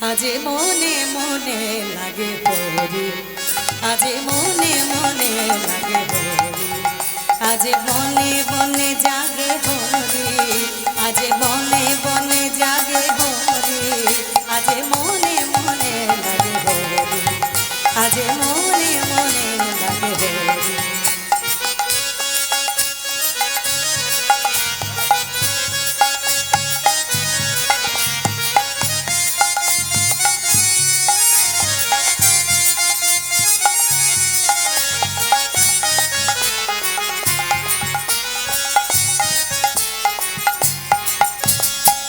আজে মনে মনে লাগে হরি, আজে মনে মনে লাগে হরি, আজে বনে বনে জাগে হরি, আজে বনে বনে জাগে হরি, আজে মনে মনে লাগে হরি, আজে মনে মনে লাগে হরি।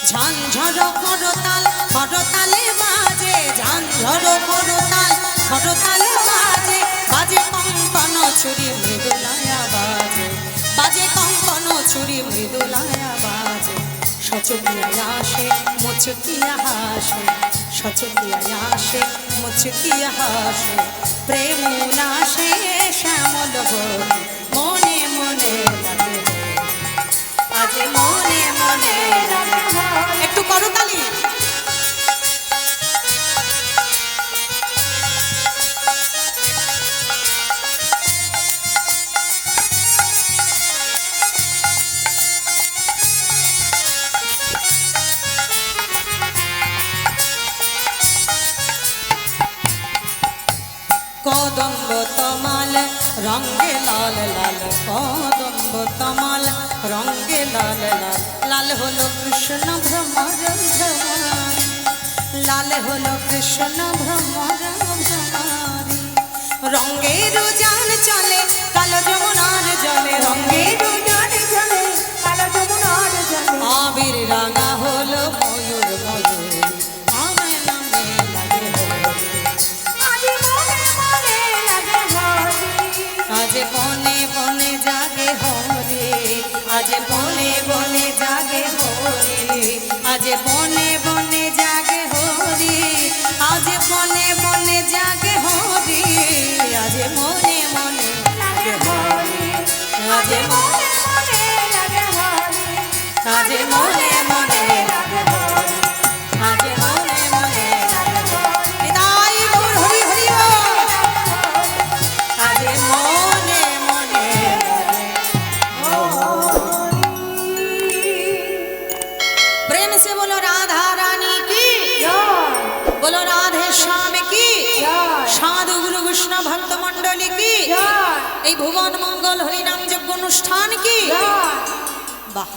ঝানঝর করতাল করতালে বাজে, ঝানঝর করতাল করতালে বাজে, বাজে কঙ্কন ছুরি মৃদুলায়া বাজে, বাজে কঙ্কন ছুরি মৃদুলায়া বাজে। সচকিয়া আসে মুচকিয়া হাসে, সচকিয়া আসে মুচকিয়া হাসে, প্রেম উল্লাসে শ্যামল বলি মনে মনে লাগে, আজে মনে মনে লাগে। একটু করতালি। কদম্ব তমাল রঙে লাল লাল, কদম্ব তমাল রঙে লাল লাল, লাল হলো কৃষ্ণ ভ্রমর ভ্রমর, লাল হলো কৃষ্ণ ভ্রমর ভ্রমরি। রঙের উজান চলে কালো যমুনার জলে, রঙের উজান চলে কালো যমুনার জলে, আবির রাঙা হলো ময়ূর ময়ূর নামে নামে লাগে হরি, আজে মনে মনে লাগে হরি, আজে বনে বনে জাগে হরি, আজে বনে বনে জাগে হরি, আজে বনে বনে জাগে হরি, আজে বনে বনে জাগে হরি, আজে মনে মনে লাগে হরি, আজে মনে মনে লাগে হরি, আজে মনে মনে লাগে হরি, আজে মনে মনে লাগে হরি। নিতাই গৌর হরি হরি বল। আজে মনে মনে লাগে प्रेम से बोलो राधा रानी की, बोलो राधे श्याम की, साधु गुरु कृष्ण भक्त मंडली की, এই ভুবন মঙ্গল হরিনাম যজ্ঞ অনুষ্ঠান কি। বাহ।